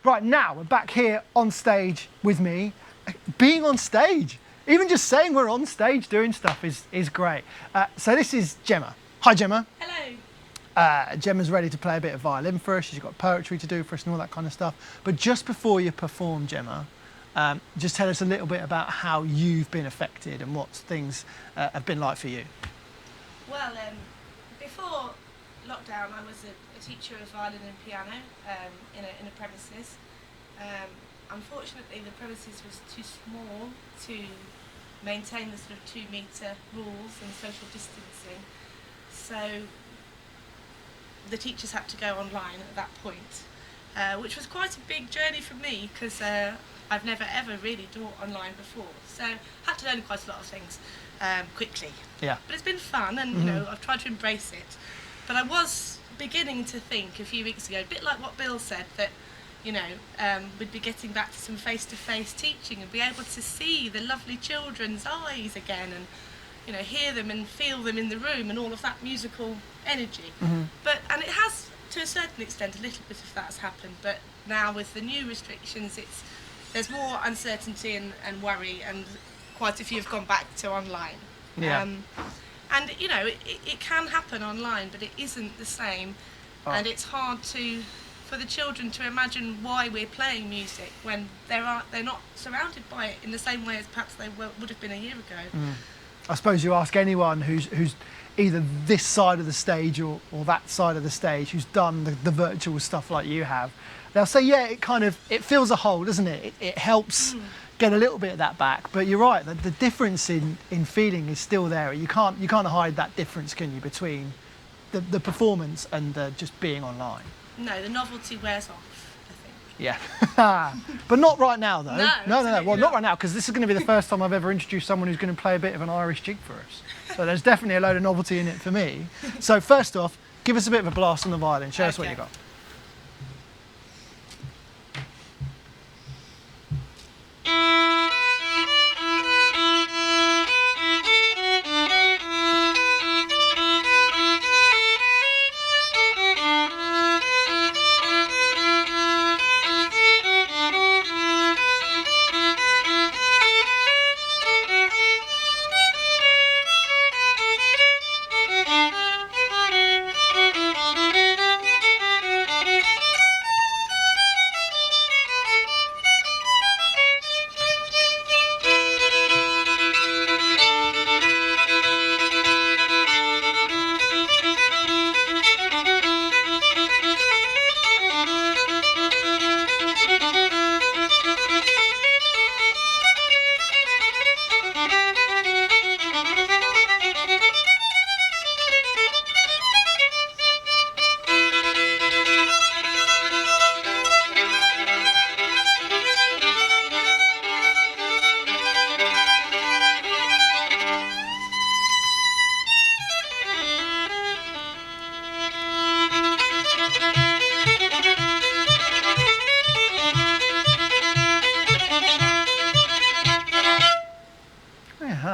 Right, now we're back here on stage with me. Being on stage, even just saying we're on stage doing stuff is great. So this is Gemma. Hi, Gemma. Hello. Gemma's ready to play a bit of violin for us. She's got poetry to do for us and all that kind of stuff. But just before you perform, Gemma, just tell us a little bit about how you've been affected and what things have been like for you. Well, before lockdown, I was a teacher of violin and piano in a premises. Unfortunately, the premises was too small to maintain the sort of 2-metre rules and social distancing. So the teachers had to go online at that point, which was quite a big journey for me because I've never ever really taught online before. So I had to learn quite a lot of things quickly. Yeah. But it's been fun, and you know, I've tried to embrace it. But I was beginning to think a few weeks ago, a bit like what Bill said, that you know, we'd be getting back to some face-to-face teaching and be able to see the lovely children's eyes again, and you know, hear them and feel them in the room and all of that musical energy. And it has, to a certain extent, a little bit of that has happened. But now with the new restrictions, there's more uncertainty and worry, and quite a few have gone back to online. Yeah. And you know, it can happen online, but it isn't the same. And it's hard for the children to imagine why we're playing music when they're not surrounded by it in the same way as perhaps they would have been a year ago. I suppose you ask anyone who's either this side of the stage or that side of the stage, who's done the virtual stuff like you have, they'll say, yeah, it fills a hole, doesn't it? It helps get a little bit of that back. But you're right, the difference in feeling is still there. You can't hide that difference, can you, between the performance and just being online? No, the novelty wears off, I think. Yeah. But not right now, though. No. Well, not right now, because this is going to be the first time I've ever introduced someone who's going to play a bit of an Irish jig for us. So there's definitely a load of novelty in it for me. So first off, give us a bit of a blast on the violin. Show us what you got.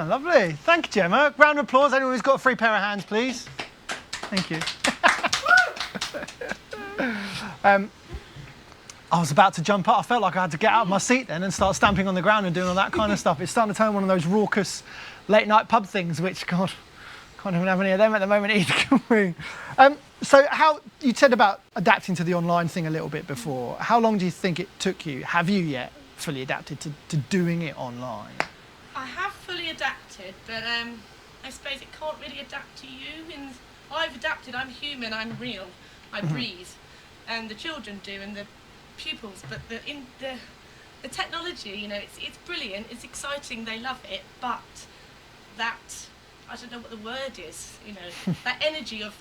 Lovely. Thank you, Gemma. Round of applause. Anyone who's got a free pair of hands, please. Thank you. I was about to jump up. I felt like I had to get out of my seat then and start stamping on the ground and doing all that kind of stuff. It's starting to turn one of those raucous late night pub things, which, God, can't even have any of them at the moment either, can we? So how, you said about adapting to the online thing a little bit before. How long do you think it took you? Have you yet fully adapted to doing it online? I have fully adapted, but I suppose it can't really adapt to you. I've adapted, I'm human, I'm real, I breathe, and the children do, and the pupils, but the technology, you know, it's brilliant, it's exciting, they love it, but that, I don't know what the word is, you know, that energy of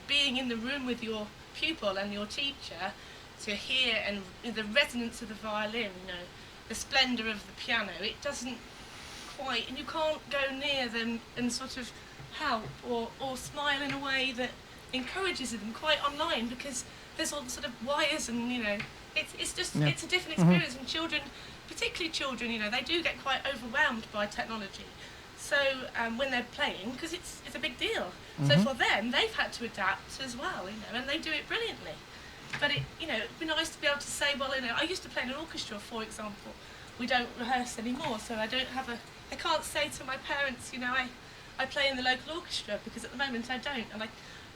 being in the room with your pupil and your teacher to hear, and the resonance of the violin, you know, the splendour of the piano, it doesn't quite, and you can't go near them and sort of help or smile in a way that encourages them quite online, because there's all the sort of wires and, you know, it's just, it's a different experience, and children, particularly children, you know, they do get quite overwhelmed by technology. So when they're playing, because it's a big deal. So for them, they've had to adapt as well, you know, and they do it brilliantly. But it'd be nice to be able to say, well, I used to play in an orchestra, for example. We don't rehearse anymore, so I can't say to my parents, I play in the local orchestra, because at the moment I don't, and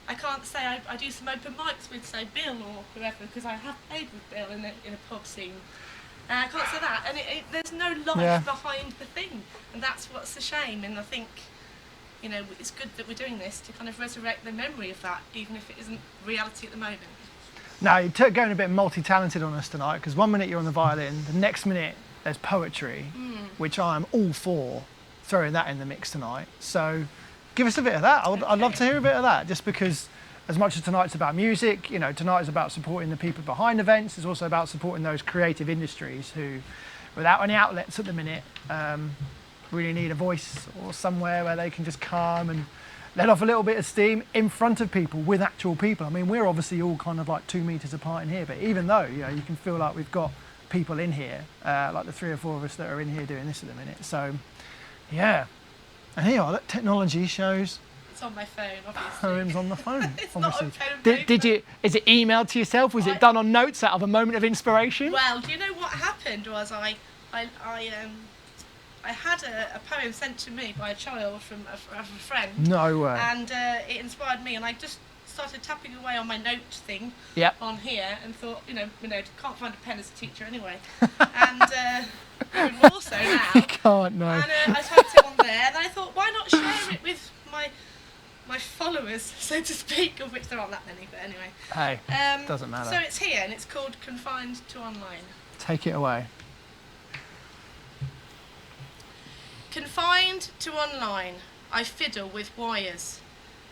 I can't say I do some open mics with, say, Bill or whoever, because I have played with Bill in a pub scene. I can't say that, and there's no life behind the thing, and that's what's a shame. And I think, it's good that we're doing this to kind of resurrect the memory of that, even if it isn't reality at the moment. Now, you're going a bit multi-talented on us tonight, because 1 minute you're on the violin, the next minute there's poetry, which I am all for throwing that in the mix tonight. So give us a bit of that. I'd love to hear a bit of that, just because as much as tonight's about music, tonight is about supporting the people behind events. It's also about supporting those creative industries who, without any outlets at the minute, really need a voice or somewhere where they can just come and let off a little bit of steam in front of people, with actual people. I mean, we're obviously all kind of like 2 meters apart in here, but even though, you can feel like we've got people in here, like the 3 or 4 of us that are in here doing this at the minute. So, yeah. And here you are, look, technology shows. It's on my phone, obviously. Poems on the phone, it's obviously. not on pen and paper. Is it emailed to yourself? Was it done on notes out of a moment of inspiration? Well, do you know what happened was I had a poem sent to me by a child from a friend. No way. And it inspired me, and I just started tapping away on my note thing on here, and thought, can't find a pen as a teacher anyway. And even more so now. You can't, no. And I typed it on there, and I thought, why not share it with my followers, so to speak, of which there aren't that many, but anyway. Hey, doesn't matter. So it's here, and it's called Confined to Online. Take it away. Confined to online, I fiddle with wires.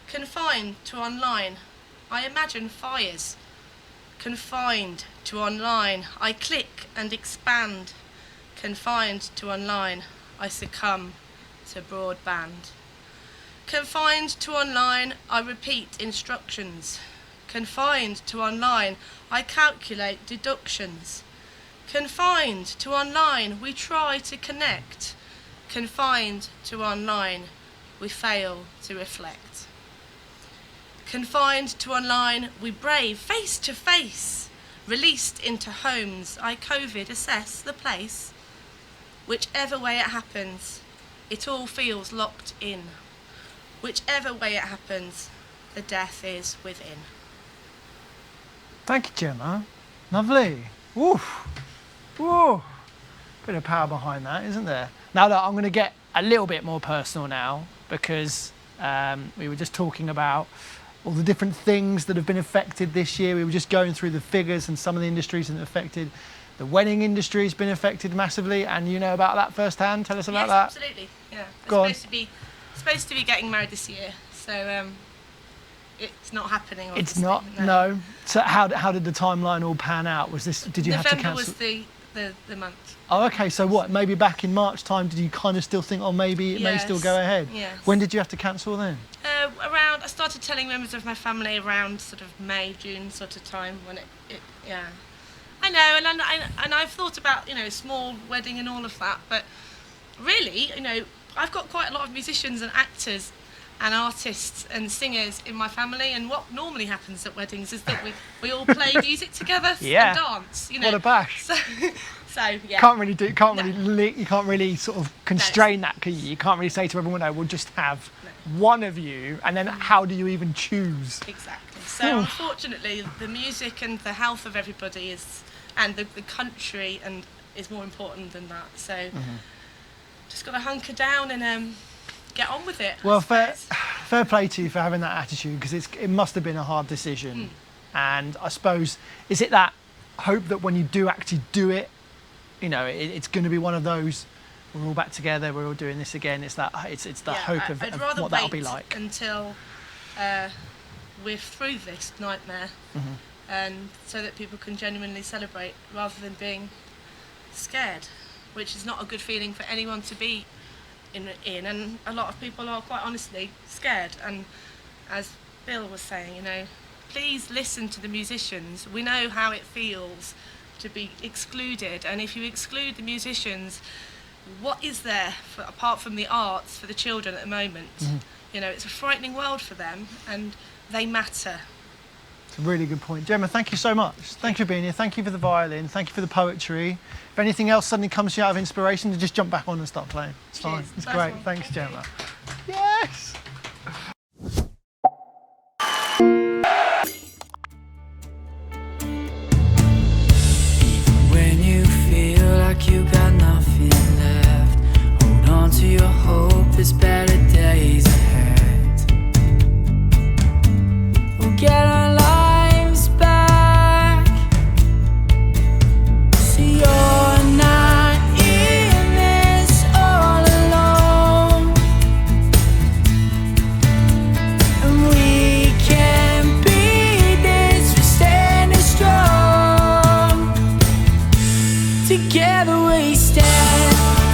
Confined to online, I imagine fires. Confined to online, I click and expand. Confined to online, I succumb to broadband. Confined to online, I repeat instructions. Confined to online, I calculate deductions. Confined to online, we try to connect. Confined to online, we fail to reflect. Confined to online, we brave face to face. Released into homes, I COVID assess the place. Whichever way it happens, it all feels locked in. Whichever way it happens, the death is within. Thank you, Gemma. Lovely. Woo. Woo. Bit of power behind that, isn't there? Now, look, I'm going to get a little bit more personal now, because we were just talking about all the different things that have been affected this year. We were just going through the figures and some of the industries that are affected. The wedding industry has been affected massively, and you know about that firsthand. Tell us about that. Yes, absolutely. Yeah, Go on. Supposed to be getting married this year, so it's not happening. Obviously. It's not. No. So how did the timeline all pan out? Did you have to cancel? November was the month. Oh, okay. So what? Maybe back in March time, did you kind of still think, oh, maybe it may still go ahead? Yes. When did you have to cancel then? I started telling members of my family around sort of May, June sort of time when I know, and I've thought about, small wedding and all of that, but really, I've got quite a lot of musicians and actors and artists and singers in my family, and what normally happens at weddings is that we all play music together and dance. What a bash! So yeah. You can't really sort of constrain that, can you? You can't really say to everyone, no, we'll just have one of you, and then how do you even choose? Exactly. So unfortunately, the music and the health of everybody and the country is more important than that. So just got to hunker down and get on with it. Well, fair play to you for having that attitude, because it must have been a hard decision. And I suppose, is it that hope that when you do actually do it, it's going to be one of those, we're all back together, we're all doing this again. It's the hope of what that'll be like. Until we're through this nightmare, and so that people can genuinely celebrate rather than being scared, which is not a good feeling for anyone to be in. And a lot of people are quite honestly scared. And as Bill was saying, please listen to the musicians. We know how it feels to be excluded, and if you exclude the musicians, what is there apart from the arts for the children at the moment? It's a frightening world for them, and they matter. It's a really good point. Gemma, thank you so much. Thank you for being here. Thank you for the violin. Thank you for the poetry. If anything else suddenly comes to you out of inspiration, then just jump back on and start playing. It's fine. Cheers. It's Nice great. one. Thanks, Thank you. Gemma. Yes. When you feel like you got nothing left, hold on to your hope, there's better days ahead. We'll get our lives back, so you're not in this all alone. And we can beat this, we're standing strong. Together we stand.